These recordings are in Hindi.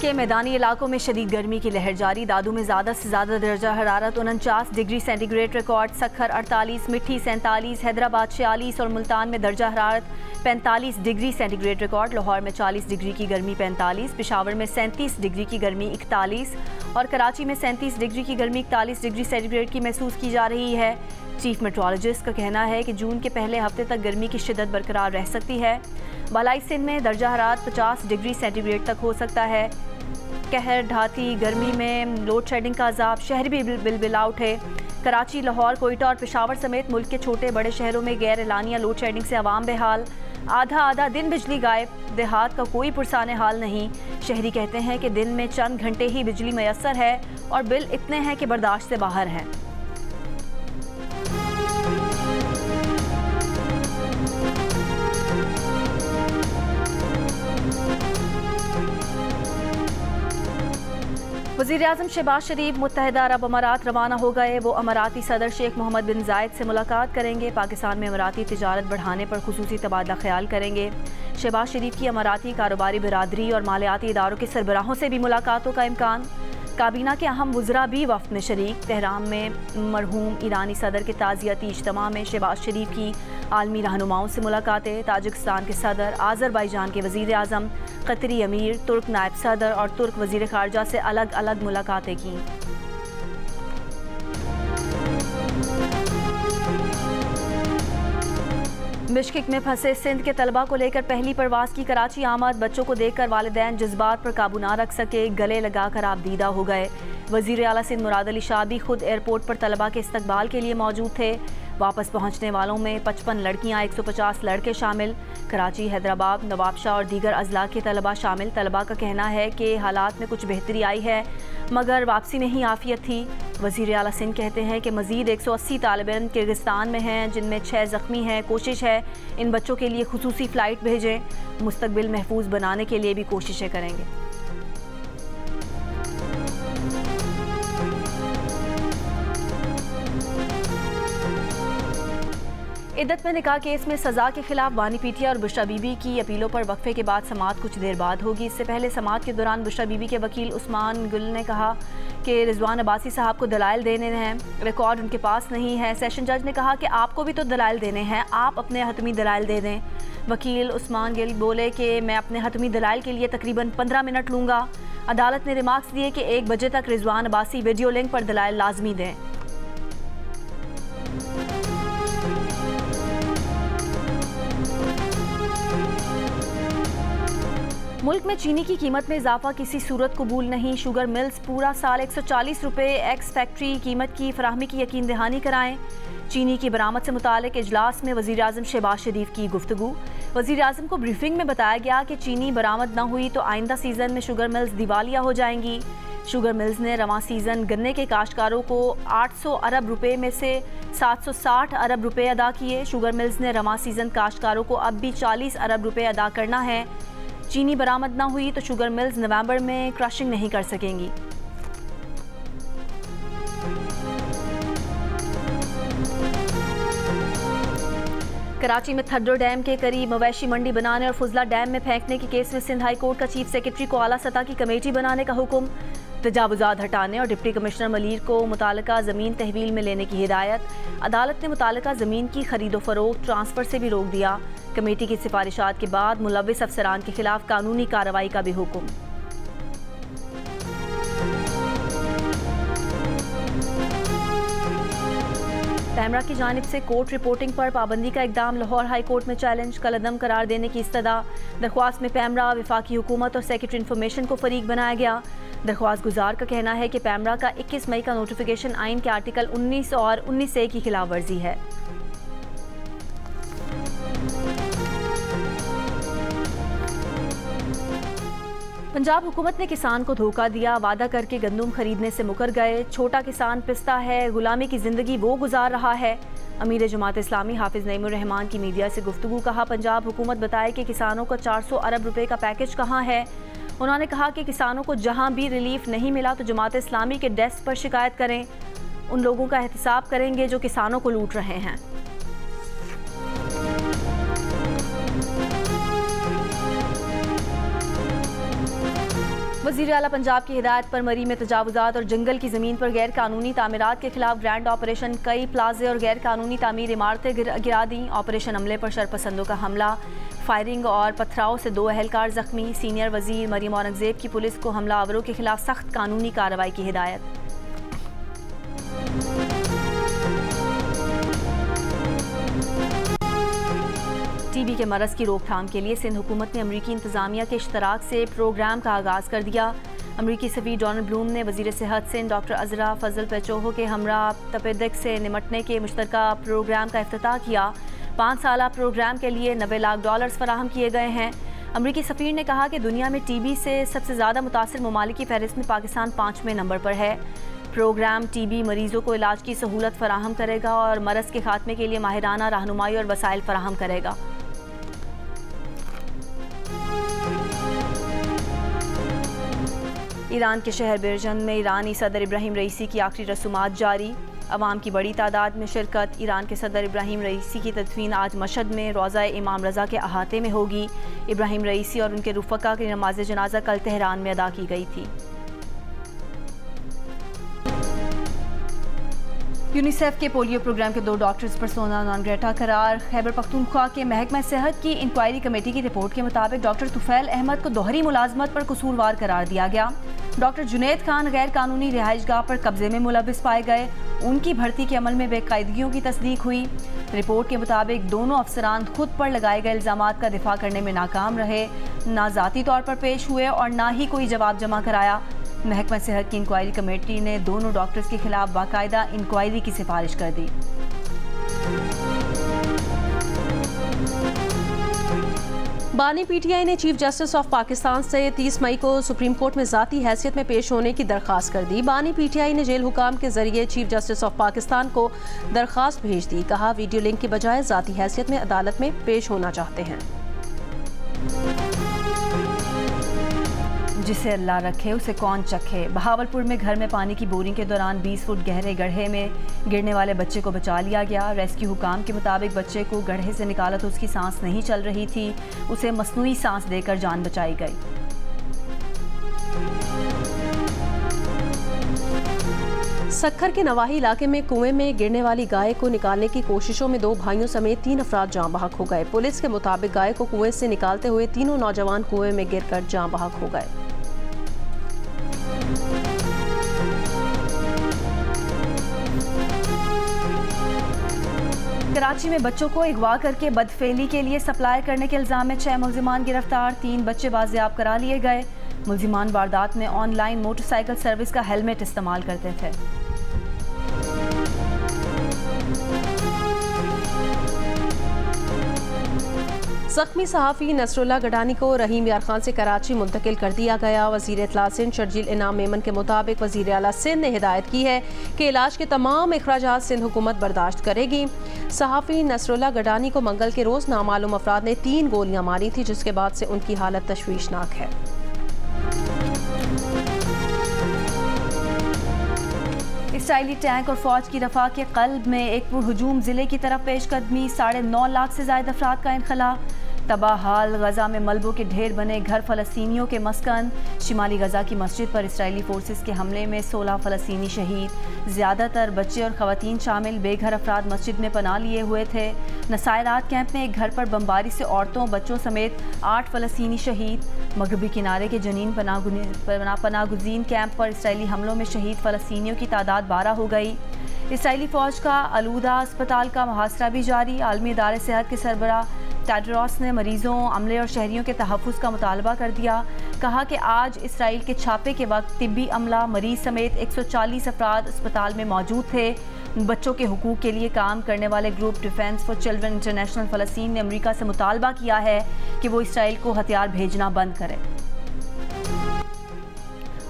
के मैदानी इलाकों में शदीद गर्मी की लहर जारी। दादू में ज़्यादा से ज़्यादा दर्जा हरारत 49 डिग्री सेंटीग्रेड रिकॉर्ड, सखर 48, मिठी 47, हैदराबाद 46 और मुल्तान में दर्जा हरारत 45 डिग्री सेंटीग्रेड रिकॉर्ड। लाहौर में 40 डिग्री की गर्मी 45, पेशावर में 37 डिग्री की गर्मी 41 और कराची में 37 डिग्री की गर्मी 41 डिग्री सेंटीग्रेड की महसूस की जा रही है। चीफ मेट्रोलॉजिस्ट का कहना है कि जून के पहले हफ्ते तक गर्मी की शिद्दत बरकरार रह सकती है। बालाई सिंध में दर्जा हरारत 50 डिग्री सेंटीग्रेड तक हो सकता है। कहर ढाती गर्मी में लोड शेडिंग का अजाब, शहर भी बिलबिला उठे। कराची, लाहौर, कोयटा और पेशावर समेत मुल्क के छोटे बड़े शहरों में गैर एलानिया लोड शेडिंग से आवाम बेहाल। आधा दिन बिजली गायब, देहात का कोई पुरसाने हाल नहीं। शहरी कहते हैं कि दिन में चंद घंटे ही बिजली मैसर है और बिल इतने हैं कि बर्दाश्त से बाहर हैं। वज़ीर-ए-आज़म शहबाज शरीफ मुत्तहिदा अरब अमारात रवाना हो गए। वो अमाराती सदर शेख मोहम्मद बिन जायद से मुलाकात करेंगे। पाकिस्तान में अमाराती तिजारत बढ़ाने पर खुसूसी तबादला ख्याल करेंगे। शहबाज शरीफ की अमाराती कारोबारी बिरादरी और मालियाती इदारों के सरबराहों से भी मुलाकातों का इम्कान। काबीना के अहम वज़रा भी वफ़द में शरीक। तेहरान में मरहूम ईरानी सदर के ताज़ियती इज्तिमा में शहबाज शरीफ की आलमी रहनुमाओं से मुलाकातें। ताजिकिस्तान के सदर, आज़रबाईजान के वज़ीर-ए-आज़म, कतरी अमीर, तुर्क नायब सदर और तुर्क वज़ीर ख़ारजा से अलग अलग मुलाकातें की। बिश्केक में फंसे सिंध के तलबा को लेकर पहली परवाज़ की कराची आमद। बच्चों को देखकर वालिदैन जज्बात पर काबू ना रख सके, गले लगाकर आबदीदा हो गए। वज़ीर आला सिंध मुराद अली शाह भी खुद एयरपोर्ट पर तलबा के इस्तकबाल के लिए मौजूद थे। वापस पहुंचने वालों में 55 लड़कियां, 150 लड़के शामिल। कराची, हैदराबाद, नवाबशाह और दीगर अजला के तलबा शामिल। तलबा का कहना है कि हालात में कुछ बेहतरी आई है मगर वापसी में ही आफियत थी। वज़ीर आला सिंध कहते हैं कि मज़ीद 180 तालिब-इल्म किर्गिस्तान में हैं जिनमें 6 ज़ख्मी हैं। कोशिश है इन बच्चों के लिए खुसूसी फ़्लाइट भेजें। मुस्तकबिल महफूज बनाने के लिए भी कोशिशें करेंगे। इद्दत में निकाह केस में सज़ा के खिलाफ बानी पीटिया और बुशरा बीबी की अपीलों पर वक्फे के बाद समाअत कुछ देर बाद होगी। इससे पहले समाअत के दौरान बुशरा बीबी के वकील उस्मान गुल ने कहा कि रिजवान अब्बासी साहब को दलाइल देने हैं, रिकॉर्ड उनके पास नहीं है। सेशन जज ने कहा कि आपको भी तो दलाइल देने हैं, आप अपने हतमी दलाइल दे दें। वकील उस्मान गिल बोले कि मैं अपने हतमी दलाइल के लिए तकरीबन 15 मिनट लूँगा। अदालत ने रिमार्क्स दिए कि 1 बजे तक रिजवान अब्बासी वीडियो लिंक पर दलाइल लाजमी दें। मुल्क में चीनी की कीमत में इजाफा किसी सूरत कबूल नहीं। शुगर मिल्स पूरा साल 140 रुपये एक्स फैक्ट्री कीमत की फराहमी की यकीन दहानी कराएं। चीनी की बरामद से मुतालिक इजलास में वज़ीर-ए-आज़म शहबाज शरीफ की गुफ्तगू। वज़ीर-ए-आज़म को ब्रीफिंग में बताया गया कि चीनी बरामद न हुई तो आइंदा सीज़न में शुगर मिल्स दिवालिया हो जाएंगी। शुगर मिल्स ने रवां सीज़न गन्ने के काश्तकारों को 800 अरब रुपये में से 760 अरब रुपये अदा किए। शुगर मिल्स ने रवां सीज़न काश्तकारों को अब भी 40 अरब रुपये अदा करना है। चीनी बरामद ना हुई तो शुगर मिल्स नवंबर में क्रशिंग नहीं कर सकेंगी। कराची में थड्डो डैम के करीब मवेशी मंडी बनाने और फुजला डैम में फेंकने के केस में सिंध हाई कोर्ट का चीफ सेक्रेटरी को आला सतह की कमेटी बनाने का हुक्म। तजावुजात हटाने और डिप्टी कमिश्नर मलीर को मुतालिका ज़मीन तहवील में लेने की हिदायत। अदालत ने मुतालिका ज़मीन की खरीदो फरोख्त, ट्रांसफ़र से भी रोक दिया। कमेटी की सिफारिशात के बाद मुलव्विस अफसरान के खिलाफ कानूनी कार्रवाई का भी हुक्म। पैमरा की जानिब से कोर्ट रिपोर्टिंग पर पाबंदी का इकदाम लाहौर हाई कोर्ट में चैलेंज। कलअदम करार देने की इस्तदा। दरख्वास्त में पैमरा, वफाकी हुकूमत और सेक्रेटरी इंफॉर्मेशन को फरीक बनाया गया। दरख्वास्त गुजार का कहना है कि पैमरा का 21 मई का नोटिफिकेशन आइन के आर्टिकल 19 और 19A की खिलाफ वर्जी है। पंजाब हुकूमत ने किसान को धोखा दिया, वादा करके गंदम खरीदने से मुकर गए। छोटा किसान पिसता है, गुलामी की जिंदगी वो गुजार रहा है। अमीर जमात इस्लामी हाफिज नईमुर रहमान की मीडिया से गुफ्तगू। कहा पंजाब हुकूमत बताए कि किसानों को 400 अरब रुपए का पैकेज कहाँ है। उन्होंने कहा कि किसानों को जहाँ भी रिलीफ नहीं मिला तो जमात इस्लामी के डेस्क पर शिकायत करें। उन लोगों का एहतसाब करेंगे जो किसानों को लूट रहे हैं। वज़ीर आला पंजाब की हिदायत पर मरी में तजावुज़ात और जंगल की ज़मीन पर गैर कानूनी तामीरात के खिलाफ ग्रैंड ऑपरेशन। कई प्लाजे और गैर कानूनी तामीर इमारतें गिरा दी। ऑपरेशन अमले पर शरपसंदों का हमला, फायरिंग और पथराव से 2 अहलकार जख्मी। सीनियर वज़ीर मरियम औरंगज़ेब की पुलिस को हमलावरों के खिलाफ सख्त कानूनी कार्रवाई की हिदायत। टीबी के मरज़ की रोकथाम के लिए सिंध हुकूमत ने अमरीकी इंतज़ामिया के इश्तराक से प्रोग्राम का आगाज़ कर दिया। अमरीकी सफ़ीर डोनाल्ड ब्लूम ने वज़ीर सेहत सिंध डॉक्टर अज़रा फजल पेचोहो के हमरा तपेदिक से निमटने के मुश्तरका प्रोग्राम का इफ्तिताह किया। 5 साला प्रोग्राम के लिए $90 लाख फराहम किए गए हैं। अमरीकी सफ़ीर ने कहा कि दुनिया में टीबी से सबसे ज़्यादा मुतासिर ममालिक की फहरिस्त में पाकिस्तान 5वें नंबर पर है। प्रोग्राम टीबी मरीजों को इलाज की सहूलत फराहम करेगा और मरज़ के खात्मे के लिए माहिराना रहनुमाई और वसाइल फराहम करेगा। ईरान के शहर बिरजन में ईरानी सदर इब्राहिम रईसी की आखिरी रसूमात जारी। अवाम की बड़ी तादाद में शिरकत। ईरान के सदर इब्राहिम रईसी की तदफीन आज मशहद में रोज़ा इमाम रज़ा के अहाते में होगी। इब्राहिम रईसी और उनके रुफ़क़ा की नमाज जनाजा कल तेहरान में अदा की गई थी। यूनिसेफ के पोलियो प्रोग्राम के 2 डॉक्टर्स पर्सोना नॉन ग्रेटा करार। खैबर पख्तूनख्वा के महकमा सेहत की इंक्वायरी कमेटी की रिपोर्ट के मुताबिक डॉक्टर तुफैल अहमद को दोहरी मुलाजमत पर कसूरवार करार दिया गया। डॉक्टर जुनैद खान गैर कानूनी रिहाइशगाह पर कब्जे में मुलविस पाए गए। उनकी भर्ती के अमल में बेकायदगियों की तस्दीक हुई। रिपोर्ट के मुताबिक दोनों अफसरान खुद पर लगाए गए इल्ज़ामात का दिफा करने में नाकाम रहे, ना ज़ाती तौर पर पेश हुए और ना ही कोई जवाब जमा कराया। महकमा सेहत की इंक्वायरी कमेटी ने दोनों डॉक्टर्स के खिलाफ बाकायदा इंक्वायरी की सिफारिश कर दी। बानी पीटीआई ने चीफ जस्टिस ऑफ पाकिस्तान से 30 मई को सुप्रीम कोर्ट में ज़ाती हैसियत में पेश होने की दरख्वास्त कर दी। बानी पीटीआई ने जेल हुकाम के जरिए चीफ जस्टिस ऑफ पाकिस्तान को दरख्वास्त भेज दी। कहा वीडियो लिंक की बजाय ज़ाती हैसियत में अदालत में पेश होना चाहते हैं। जिसे अल्लाह रखे उसे कौन चखे। बहावलपुर में घर में पानी की बोरिंग के दौरान 20 फुट गहरे गड्ढे में गिरने वाले बच्चे को बचा लिया गया। रेस्क्यू हुकाम के मुताबिक बच्चे को गड्ढे से निकाला तो उसकी सांस नहीं चल रही थी। उसे मसनूई सांस देकर जान बचाई गई। सक्खर के नवाही इलाके में कुएं में गिरने वाली गाय को निकालने की कोशिशों में 2 भाइयों समेत 3 अफराद जाँ बहक हो गए। पुलिस के मुताबिक गाय को कुएं से निकालते हुए तीनों नौजवान कुएं में गिरकर जाँ बहक हो गए। कराची में बच्चों को अगवा करके बदफेली के लिए सप्लाई करने के इल्जाम में 6 मुलजिमान गिरफ्तार। 3 बच्चे बाजियाब करा लिए गए। मुलजिमान वारदात में ऑनलाइन मोटरसाइकिल सर्विस का हेलमेट इस्तेमाल करते थे। जख्मी सहाफ़ी नसरुल्लाह गडानी को रहीम यार खान से कराची मुंतकिल कर दिया गया। वज़ीर इत्तला सिंध शर्जील इनाम मेमन के मुताबिक वज़ीर आला सिंध ने हिदायत की है कि इलाज के तमाम अखराजात सिंध हुकूमत बर्दाश्त करेगी। सहाफ़ी नसरुल्लाह गडानी को मंगल के रोज़ नामालूम अफराद ने 3 गोलियां मारी थी, जिसके बाद से उनकी हालत तशवीशनाक है। इसराइली टैंक और फौज की रफा के क़ल्ब में एक पुरहुजूम ज़िले की तरफ पेशकदमी। 9.5 लाख से ज़ायद अफराद का इनखला। तबाह हाल गजा में मलबों के ढेर बने घर फ़लस्तीनियों के मस्कन। शिमाली गजा की मस्जिद पर इसराइली फोर्सेस के हमले में 16 फ़लस्तीनी शहीद। ज़्यादातर बच्चे और ख़वातीन शामिल बेघर अफराद मस्जिद में पनाह लिए हुए थे। नसायरात कैंप में एक घर पर बमबारी से औरतों बच्चों समेत 8 फ़लस्तीनी शहीद। मगरबी किनारे के जनीन पनाहगुज़ीन कैंप पर इसराइली हमलों में शहीद फ़लस्तीनियों की तादाद 12 हो गई। इसराइली फ़ौज का अलूदा अस्पताल का मुहासरा भी जारी। आलमी इदारे सेहत के सरबराह टेड्रोस ने मरीजों, अमले और शहरियों के तहफ़्फ़ुज़ का मुतालबा कर दिया। कहा कि आज इसराइल के छापे के वक्त तिब्बी अमला, मरीज समेत 140 अफराद अस्पताल में मौजूद थे। बच्चों के हुकूक के लिए काम करने वाले group Defense for Children International फ़लस्तीन ने अमेरिका से मुतालबा किया है कि वो इसराइल को हथियार भेजना बंद करे।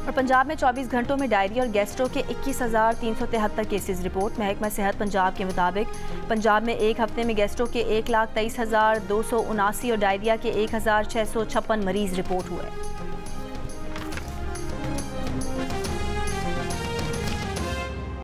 और पंजाब में 24 घंटों में डायरिया और गैस्ट्रो के 21,373 केसेस रिपोर्ट। महकमा सेहत पंजाब के मुताबिक पंजाब में एक हफ्ते में गैस्ट्रो के 1,23,279 और डायरिया के 1,656 मरीज रिपोर्ट हुए।